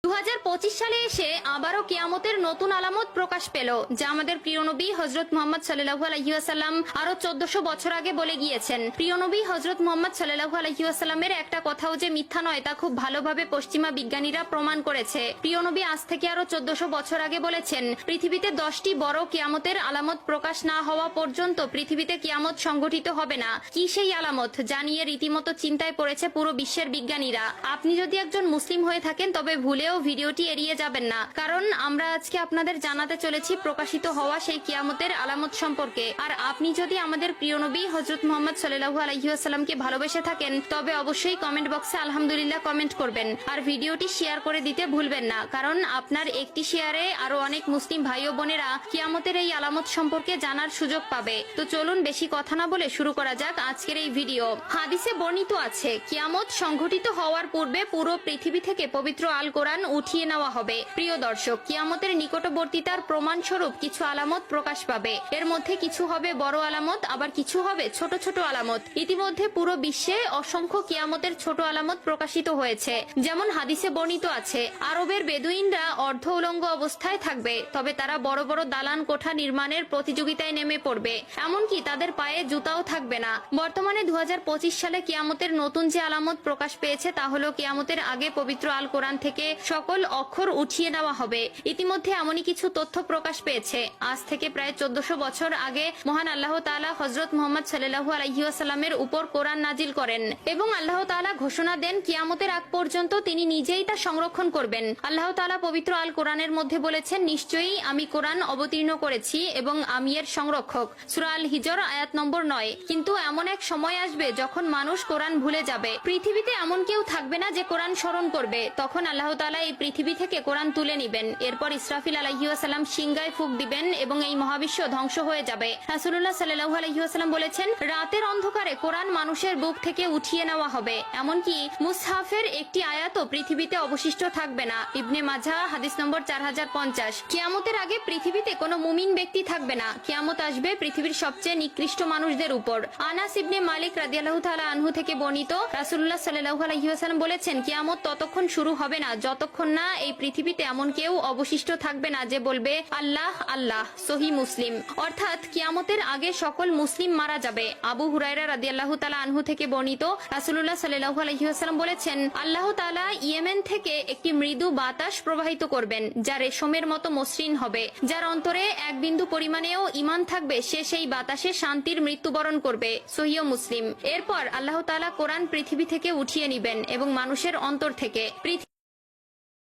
2025 সালে এসে আবারও কিয়ামতের নতুন আলামত প্রকাশ পেল, যা আমাদের প্রিয় নবী হযরত মুহাম্মদ সাল্লাল্লাহু আলাইহি ওয়াসাল্লাম আরো 1400 বছর আগে বলে গিয়েছেন। প্রিয় নবী হযরত মুহাম্মদ সাল্লাল্লাহু আলাইহি ওয়াসাল্লামের একটা কথাও যে মিথ্যা নয় তা খুব ভালোভাবে পশ্চিমা বিজ্ঞানীরা প্রমাণ করেছে। প্রিয় নবী আজ থেকে আরো 1400 বছর আগে বলেছেন, পৃথিবীতে 10টি বড় কিয়ামতের আলামত প্রকাশ না হওয়া পর্যন্ত পৃথিবীতে কিয়ামত সংঘটিত হবে না। কি সেই আলামত, জানিয়ে রীতিমতো চিন্তায় পড়েছে পুরো বিশ্বের বিজ্ঞানীরা। আপনি যদি একজন মুসলিম হয়ে থাকেন তবে ভুলেও ভিডিওটি এড়িয়ে যাবেন না, কারণ আমরা আজকে আপনাদের জানাতে চলেছি প্রকাশিত হওয়া সেই কিয়ামতের আলামত সম্পর্কে। আর আপনি যদি আমাদের প্রিয় নবী হযরত মুহাম্মদ সাল্লাল্লাহু আলাইহি ওয়াসাল্লামকে ভালোবেসে থাকেন তবে অবশ্যই কমেন্ট বক্সে আলহামদুলিল্লাহ কমেন্ট করবেন, আর ভিডিওটি শেয়ার করে দিতে ভুলবেন না, কারণ আপনার একটি শেয়ারে আরো অনেক মুসলিম ভাই ও বোনেরা কিয়ামতের এই আলামত সম্পর্কে জানার সুযোগ পাবে। তো চলুন বেশি কথা না বলে শুরু করা যাক আজকের এই ভিডিও। হাদিসে বর্ণিত আছে, কিয়ামত সংঘটিত হওয়ার পূর্বে পুরো পৃথিবী থেকে পবিত্র আল কোরআন উঠিয়ে নেওয়া হবে। প্রিয় দর্শক, কিয়ামতের নিকটবর্তীতার প্রমাণ স্বরূপ কিছু আলামত প্রকাশ পাবে। এর মধ্যে কিছু হবে বড় আলামত, আবার কিছু হবে ছোট ছোট আলামত। ইতিমধ্যে পুরো বিশ্বে অসংখ্য কিয়ামতের ছোট আলামত প্রকাশিত হয়েছে। যেমন হাদিসে বর্ণিত আছে, আরবের বেদুইনরা অর্ধ উলঙ্গ অবস্থায় থাকবে, তবে তারা বড় বড় দালান কোঠা নির্মাণের প্রতিযোগিতায় নেমে পড়বে, এমনকি তাদের পায়ে জুতাও থাকবে না। বর্তমানে 2025 সালে কিয়ামতের নতুন যে আলামত প্রকাশ পেয়েছে তা হলো কিয়ামতের আগে পবিত্র আল কোরআন থেকে সকল অক্ষর উঠিয়ে নেওয়া হবে। ইতিমধ্যে এমনই কিছু তথ্য প্রকাশ পেয়েছে। আজ থেকে প্রায় 1400 বছর আগে মহান আল্লাহ তাআলা হযরত মুহাম্মদ সাল্লাল্লাহু আলাইহি ওয়াসাল্লামের উপর কোরআন নাজিল করেন এবং আল্লাহ তাআলা ঘোষণা দেন কিয়ামতের আগ পর্যন্ত তিনি নিজেই তা সংরক্ষণ করবেন। আল্লাহ তাআলা পবিত্র আল কোরআনের মধ্যে বলেছেন, নিশ্চয়ই আমি কোরআন অবতীর্ণ করেছি এবং আমি এর সংরক্ষক। সূরা আল হিজর আয়াত নম্বর 9। কিন্তু এমন এক সময় আসবে যখন মানুষ কোরআন ভুলে যাবে। পৃথিবীতে এমন কেউ থাকবে না যে কোরআন স্মরণ করবে। তখন আল্লাহ তাআলা এই পৃথিবী থেকে কোরআন তুলে নিবেন। এরপর ইসরাফিল আলাইহিস সালাম সিংগায় ফুঁক দিবেন এবং এই মহাবিশ্ব ধ্বংস হয়ে যাবে। রাসূলুল্লাহ সাল্লাল্লাহু আলাইহি ওয়াসাল্লাম বলেছেন, রাতের অন্ধকারে কোরআন মানুষের বুক থেকে উঠিয়ে নেওয়া হবে, এমনকি মুসহাফের একটি আয়াতও পৃথিবীতে অবশিষ্ট থাকবে না। ইবনে মাজাহ হাদিস নম্বর 4050। কিয়ামতের আগে পৃথিবীতে কোনো মুমিন ব্যক্তি থাকবে না। কিয়ামত আসবে পৃথিবীর সবচেয়ে নিকৃষ্ট মানুষদের উপর। আনাস ইবনে মালিক রাদিয়াল্লাহু তাআলা আনহু থেকে বর্ণিত, রাসূলুল্লাহ সাল্লাল্লাহু আলাইহি ওয়াসাল্লাম বলেছেন, কিয়ামত ততক্ষণ শুরু হবে না যতক্ষণ না এই পৃথিবীতে এমন কেউ অবশিষ্ট থাকবে না যে বলবে আল্লাহ আল্লাহ। সহিহ মুসলিম। অর্থাৎ কিয়ামতের আগে সকল মুসলিম মারা যাবে। আবু হুরায়রা রাদিয়াল্লাহু তাআলা আনহু থেকে বর্ণিত, রাসূলুল্লাহ সাল্লাল্লাহু আলাইহি ওয়াসাল্লাম বলেছেন, আল্লাহ তাআলা ইয়েমেন থেকে একটি মৃদু বাতাস প্রবাহিত করবেন যা রেশমের মতো মসৃণ হবে। যার অন্তরে এক বিন্দু পরিমাণেও ঈমান থাকবে সে সেই বাতাসে শান্তির মৃত্যুবরণ করবে। সহিহ মুসলিম। এরপর আল্লাহ তাআলা কোরআন পৃথিবী থেকে উঠিয়ে নিবেন এবং মানুষের অন্তর থেকে